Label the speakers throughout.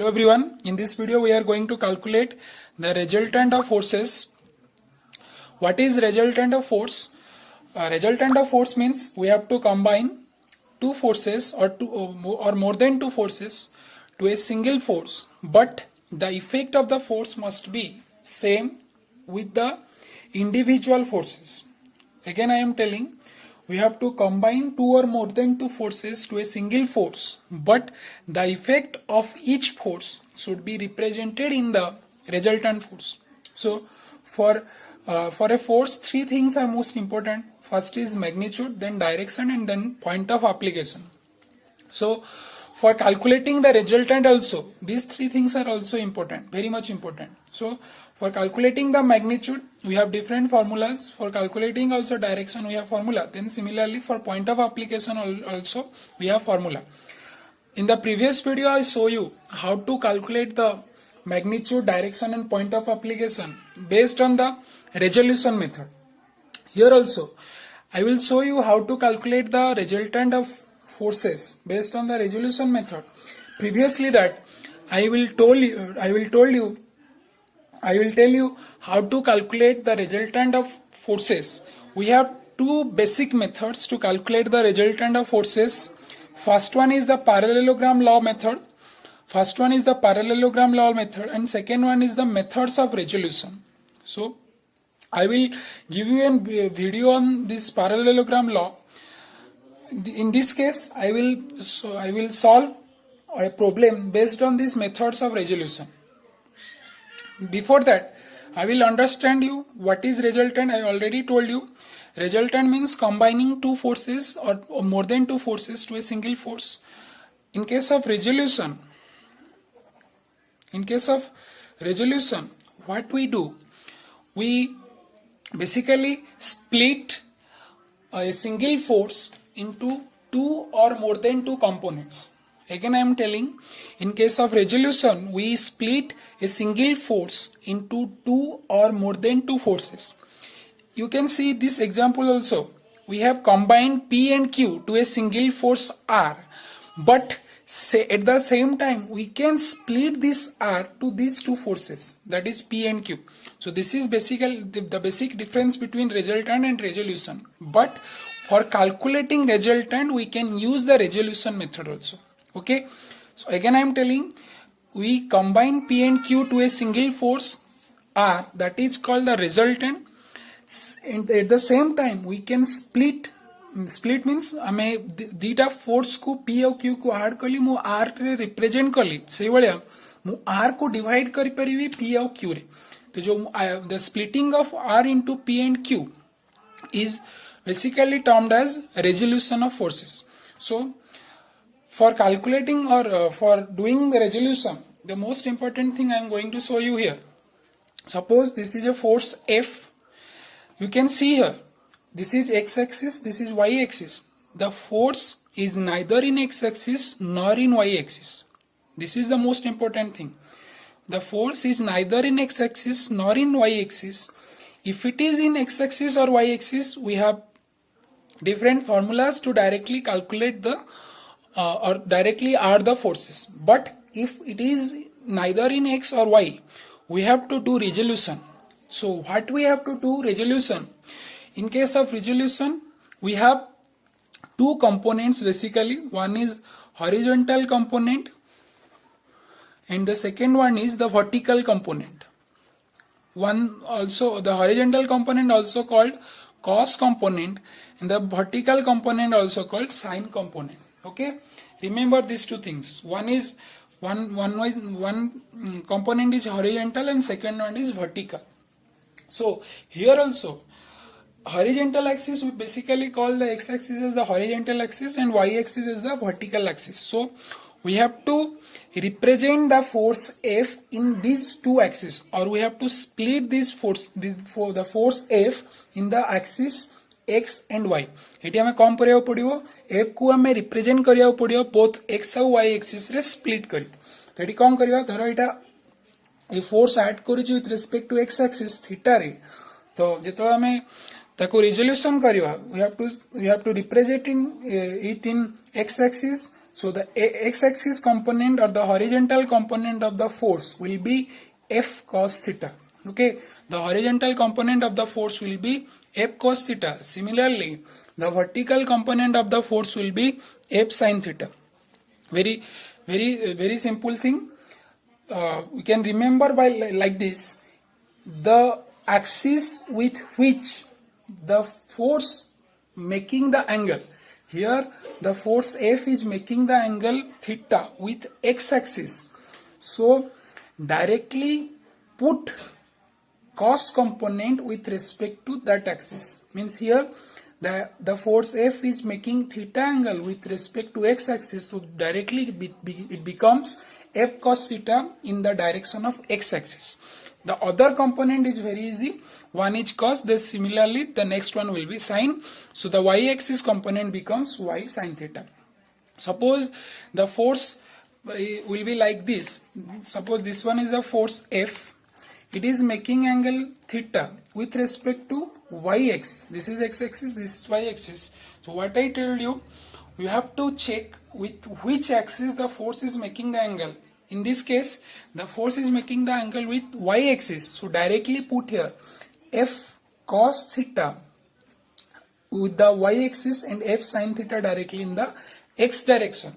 Speaker 1: Hello everyone, in this video we are going to calculate the resultant of forces. What is resultant of force? Resultant of force means we have to combine two forces or more than two forces to a single force, but the effect of the force must be same with the individual forces. Again I am telling, we have to combine two or more than two forces to a single force, but the effect of each force should be represented in the resultant force. So for a force, three things are most important. First is magnitude, then direction, and then point of application. So for calculating the resultant also, these three things are also important, very much important. So for calculating the magnitude, we have different formulas. For calculating also direction, we have formula. Then similarly for point of application also, we have formula. In the previous video, I show you how to calculate the magnitude, direction and point of application based on the resolution method. Here also, I will show you how to calculate the resultant of forces based on the resolution method. Previously that I will tell you how to calculate the resultant of forces. We have two basic methods to calculate the resultant of forces. First one is the parallelogram law method. And second one is the methods of resolution. So I will give you a video on this parallelogram law. In this case, I will solve a problem based on these methods of resolution. Before that, I will understand you what is resultant. I already told you. Resultant means combining two forces or more than two forces to a single force. In case of resolution, what we do? We basically split a single force into two or more than two components. Again I am telling, in case of resolution, we split a single force into two or more than two forces. You can see this example also. We have combined P and Q to a single force R, but at the same time we can split this R to these two forces, that is P and Q. So this is basically the basic difference between resultant and resolution. But for calculating resultant, we can use the resolution method also. Okay. So again I am telling, we combine P and Q to a single force R, that is called the resultant. And at the same time we can split means आमे दीटा force को P और Q को add कली मु R रे represent कली से भलिया मु R को डिवाइड करि परिबी P और Q रे. तो जो the splitting of R into P and Q is basically termed as resolution of forces. So for calculating or for doing the resolution, the most important thing I am going to show you here. Suppose this is a force F. You can see here, this is x-axis, this is y-axis. The force is neither in x-axis nor in y-axis. This is the most important thing. The force is neither in x-axis nor in y-axis. If it is in x-axis or y-axis, we have different formulas to directly calculate the or directly add the forces. But if it is neither in x or y, we have to do resolution. So what we have to do resolution? In case of resolution, we have two components basically. One is horizontal component and the second one is the vertical component. One also, the horizontal component also called cos component and the vertical component also called sine component. Okay, remember these two things. One component is horizontal and second one is vertical. So here also, horizontal axis we basically call the x-axis as the horizontal axis and y-axis as the vertical axis. So we have to represent the force F in these two axes, or we have to split this force, the force F in the axis x and y. एटी हमें कौन करिया पड़िबो, F को हमें represent करिया पड़िबो both x और y एक्सिस रे स्प्लिट करी. तो एटी कौन करिया, धरो एटा ए फोर्स ऐड करिछु with respect to x axis theta रे. तो जेतला हमें ताको रिजोल्यूशन करिवा, we have to represent in it in x axis. So the x-axis component or the horizontal component of the force will be F cos theta. Okay, the horizontal component of the force will be F cos theta. Similarly, the vertical component of the force will be F sin theta. Very simple thing. We can remember by like this: the axis with which the force making the angle, here the force F is making the angle theta with x-axis, so directly put cos component with respect to that axis. Means here the force F is making theta angle with respect to x-axis, so directly it becomes F cos theta in the direction of x-axis. The other component is very easy. One is cos, then similarly the next one will be sine. So the y-axis component becomes y sin theta. Suppose the force will be like this. Suppose this one is a force F. It is making angle theta with respect to y-axis. This is x-axis, this is y-axis. So what I told you, you have to check with which axis the force is making the angle. In this case, the force is making the angle with y-axis. So directly put here F cos theta with the y-axis and F sin theta directly in the x direction.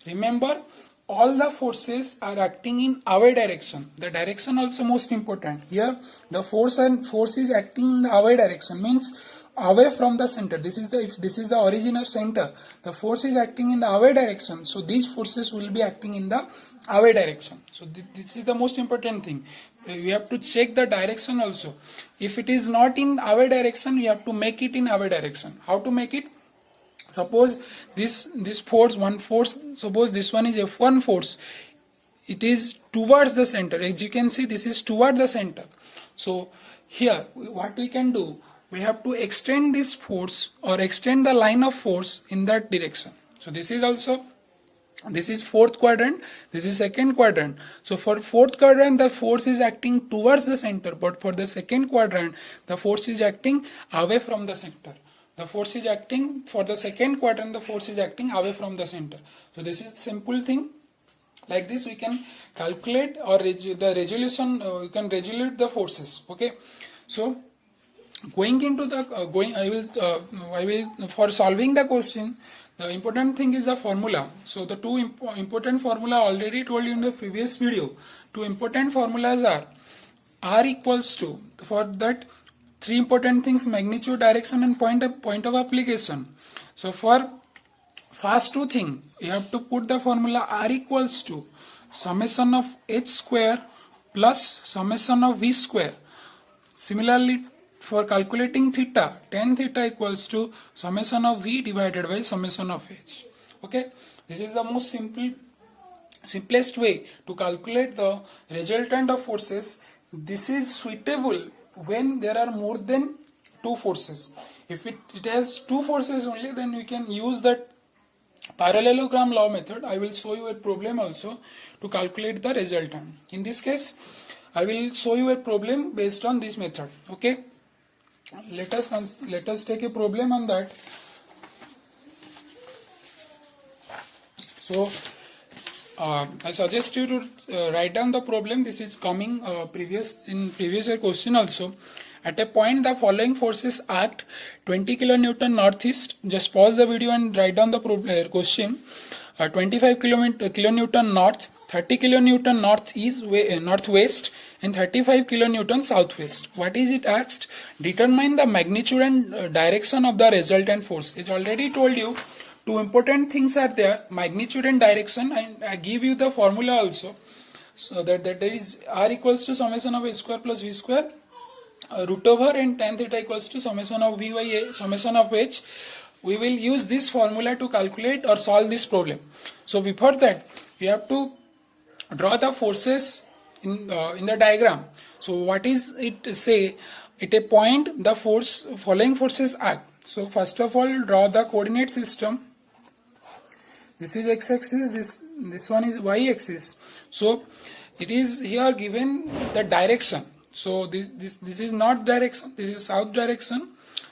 Speaker 1: Remember, all the forces are acting in our direction. The direction also most important. Here the force is acting in the our direction, means away from the center. This is the, if this is the origin or center, the force is acting in the our direction, so these forces will be acting in the our direction. So this is the most important thing. You have to check the direction also. If it is not in our direction, you have to make it in our direction. How to make it? Suppose this force, one force, suppose this one is F1 force, it is towards the center. As you can see, this is toward the center. So here what we can do, we have to extend this force or extend the line of force in that direction. So this is also, this is fourth quadrant, this is second quadrant. So for fourth quadrant the force is acting towards the center, but for the second quadrant the force is acting away from the center. The force is acting for the second quadrant, the force is acting away from the center. So this is the simple thing. Like this we can calculate or the resolution, we can resolve the forces. Okay, so going into the I will for solving the question, the important thing is the formula. So the two important formula already told you in the previous video. Two important formulas are R equals to, for that three important things: magnitude, direction and point of application. So for first two thing, you have to put the formula R equals to summation of h square plus summation of v square. Similarly, for calculating theta, tan theta equals to summation of v divided by summation of h. Okay, this is the most simplest way to calculate the resultant of forces. This is suitable when there are more than two forces. If it has two forces only, then we can use that parallelogram law method. I will show you a problem also to calculate the resultant. In this case, I will show you a problem based on this method. Okay, let us take a problem on that. So I suggest you to write down the problem. This is coming previous year question also. At a point, the following forces act: 20 kilonewton northeast. Just pause the video and write down the question. 25 kilonewton north, 30 kilonewton northwest, and 35 kilonewton southwest. What is it asked? Determine the magnitude and direction of the resultant force. It already told you. Two important things are there: magnitude and direction, and I give you the formula also. So that there is R equals to summation of a square plus v square root over, and tan theta equals to summation of v by a summation of h. We will use this formula to calculate or solve this problem. So before that, we have to draw the forces in the diagram. So what is it say? At a point, the following forces act. So first of all, draw the coordinate system. This is x-axis, this one is y-axis. So it is here given the direction. So this is north direction, this is south direction,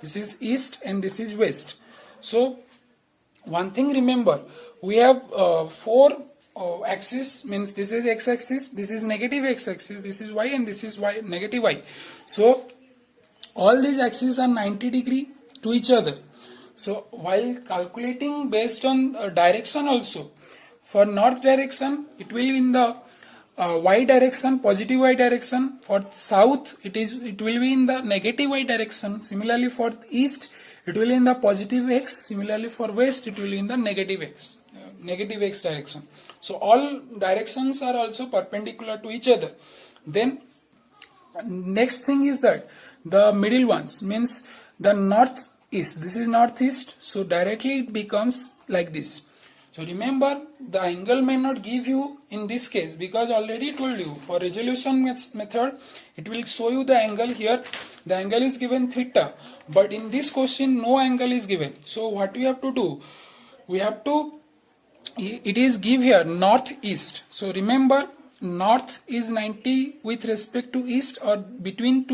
Speaker 1: this is east, and this is west. So one thing remember, we have four axis, means this is x axis, this is negative x axis, this is y, and this is y, negative y. So all these axes are 90 degree to each other. So while calculating based on direction also, for north direction it will be in the y direction, positive y direction. For south it will be in the negative y direction. Similarly for east it will be in the positive x. Similarly for west it will be in the negative x direction. So all directions are also perpendicular to each other. Then next thing is that the middle ones, means the northeast, this is northeast, so directly it becomes like this. So remember, the angle may not give you in this case, because already told you for resolution method it will show you the angle. Here the angle is given theta, but in this question no angle is given. So what we have to do, we have to, it is give here northeast. So remember, north is 90 with respect to east, or between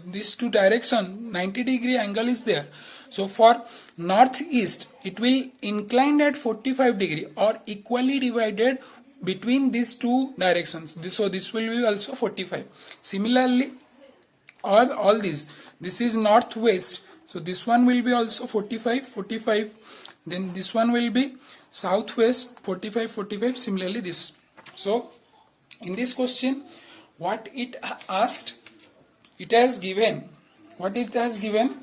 Speaker 1: these two direction 90 degree angle is there. So for northeast it will incline at 45 degree, or equally divided between these two directions. So this will be also 45. Similarly all these, this is northwest, so this one will be also 45. Then this one will be southwest, 45. Similarly this. So in this question, what it asked, it has given, what it has given,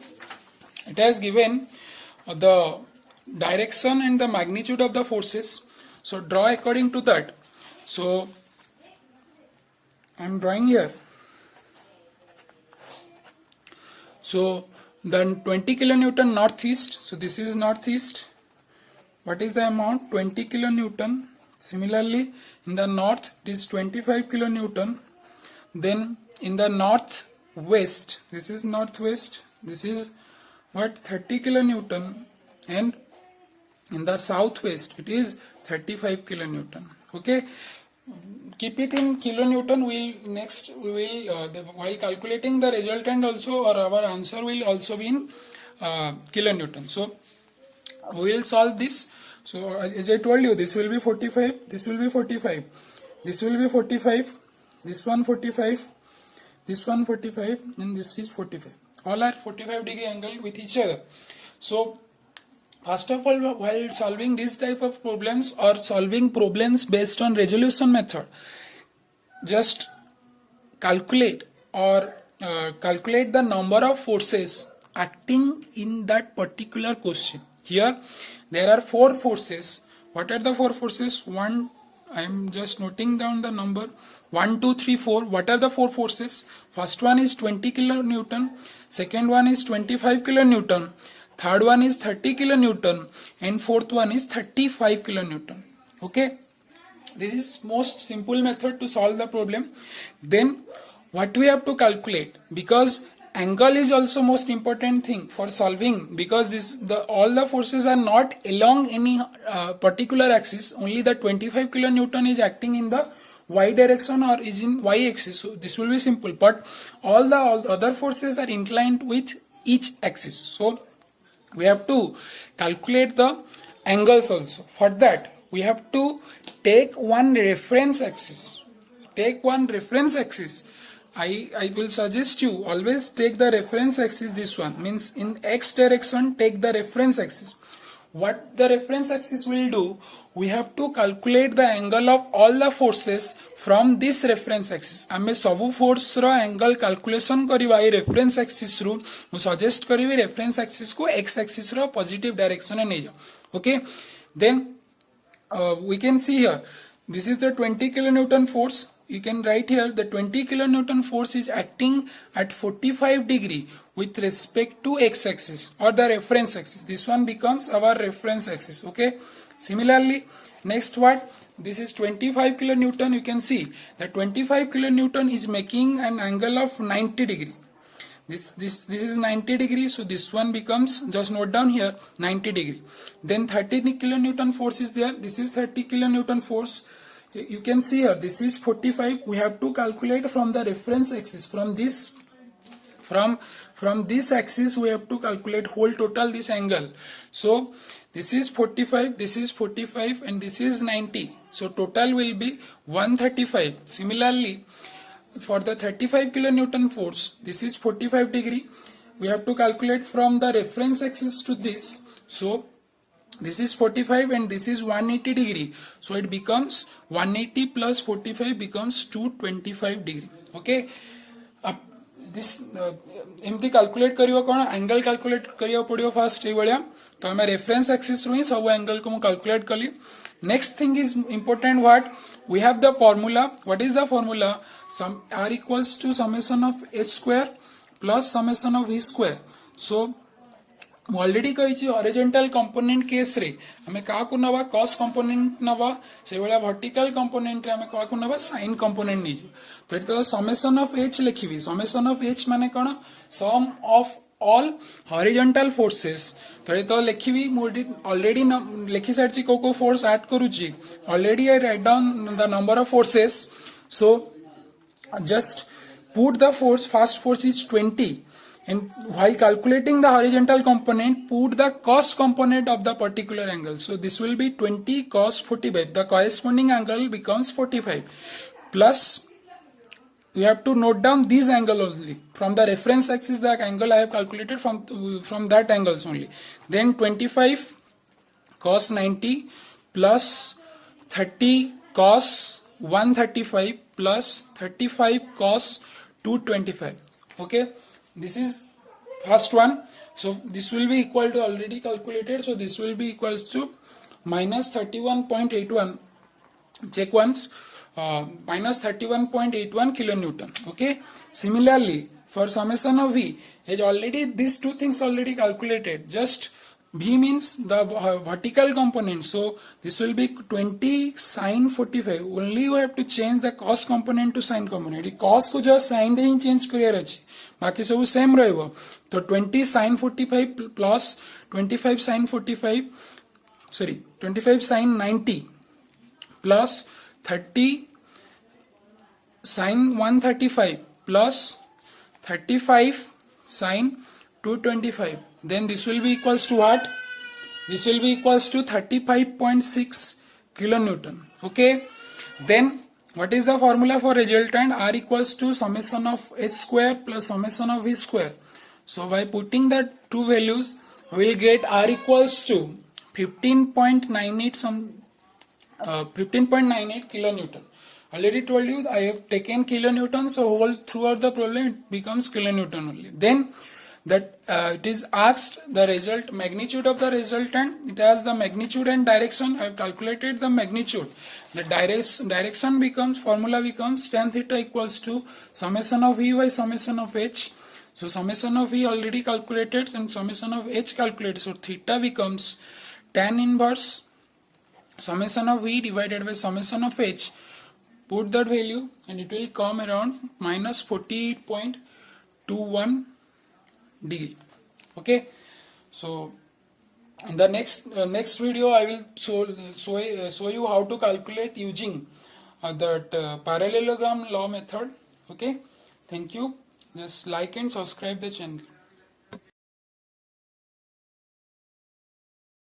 Speaker 1: it has given the direction and the magnitude of the forces. So draw according to that. So I am drawing here. So then 20 kilonewton northeast, so this is northeast. What is the amount? 20 kilonewton. Similarly in the north it is 25 kilonewton. Then in the northwest, this is northwest, this is what, 30 kilonewton, and in the southwest it is 35 kilonewton. Okay, keep it in kilonewton. We will while calculating the resultant also, or our answer will also be in kilonewton. So we will solve this. So as I told you, this will be 45, this will be 45, this will be 45, this one 45, this one 45, and this is 45. All are 45 degree angle with each other. So first of all, while solving this type of problems, or solving problems based on resolution method, just calculate calculate the number of forces acting in that particular question. Here there are four forces. What are the four forces? I am just noting down the number 1, 2, 3, 4. What are the four forces? First one is 20 kilonewton, second one is 25 kilonewton, third one is 30 kilonewton, and fourth one is 35 kilonewton. Okay, this is most simple method to solve the problem. Then what we have to calculate, because angle is also most important thing for solving, because all the forces are not along any particular axis. Only the 25 kilonewton is acting in the y direction, or is in y axis. So this will be simple, but all the other forces are inclined with each axis. So we have to calculate the angles also. For that we have to take one reference axis. I will suggest you always take the reference axis. This one means in x direction, take the reference axis. What the reference axis will do, we have to calculate the angle of all the forces from this reference axis. आमे सबु force रो angle calculation करिवा a reference axis रु मु suggest करिवि reference axis को x axis रो positive direction में नै जाओ. Okay, then we can see here, this is the 20 kilonewton force. You can write here the 20 kilonewton force is acting at 45 degree with respect to x axis, or the reference axis. This one becomes our reference axis. Okay, similarly next what, this is 25 kilonewton. You can see that 25 kilonewton is making an angle of 90 degree. This is 90 degree, so this one becomes, just note down here, 90 degree. Then 30 kilonewton force is there. This is 30 kilonewton force. You can see here, this is 45. We have to calculate from the reference axis, from this axis we have to calculate whole total this angle. So this is 45, this is 45, and this is 90. So total will be 135. Similarly, for the 35 kilonewton force, this is 45 degree. We have to calculate from the reference axis to this. So this is 45 and this is 180 degree. So it becomes 180 plus 45 becomes 225 degree. Okay. This एमती calculate करियो कौन angle calculate करियो पड़ियो fast ए भलिया तो हमें reference axis रु ही सब angle को मु कैलकुलेट कली. Next thing is important what we have the formula. What is the formula? Sum r equals to summation of h square plus summation of v square. So already कही horizontal component केस रे हमें का को नवा cos component नवा से वाला वर्टिकल कंपोनेंट रे हमें का को नवा साइन कंपोनेंट नी. तो एतो समेशन ऑफ h लिखिबी. समेशन ऑफ h माने कोन sum of all horizontal forces. तो एतो लिखिबी मु ऑलरेडी लिखि सारची को फोर्स ऐड करूची. Already I write down the number of forces. So just put the force. First force is 20, and while calculating the horizontal component, put the cos component of the particular angle. So this will be 20 cos 45. The corresponding angle becomes 45. Plus you have to note down this angle only from the reference axis. The angle I have calculated from that angles only. Then 25 cos 90 plus 30 cos 135 plus 35 cos 225. Okay, this is first one. So this will be equal to already calculated. So this will be equals to minus 31.81. Check once. Minus 31.81 kilonewton. Okay. Similarly, for summation of V, is already these two things already calculated. Just V means the vertical component. So this will be 20 sin 45. Only you have to change the cos component to sin component. Cos को just sin दे ही change career अछि. बाकी सब same रहेगा. तो 20 sin 45 plus 25 sin 45. Sorry, 25 sin 90 plus 30 sin 135 plus 35 sin 225. Then this will be equals to what? This will be equals to 35.6 kilonewton. Okay. Then what is the formula for resultant? R equals to summation of h square plus summation of v square. So by putting the two values, we will get R equals to 15.98 kilonewton. Already told you I have taken kilonewton, so whole throughout the problem it becomes kilonewton only. Then that it is asked the result magnitude of the resultant. It has the magnitude and direction. I have calculated the magnitude. The direction becomes, formula becomes tan theta equals to summation of v by summation of h. So summation of v already calculated and summation of h calculated. So theta becomes tan inverse summation of v divided by summation of h. Put that value and it will come around minus 48.21 degree. Okay, so in the next video I will show you how to calculate using that parallelogram law method. Okay, thank you. Just like and subscribe the channel.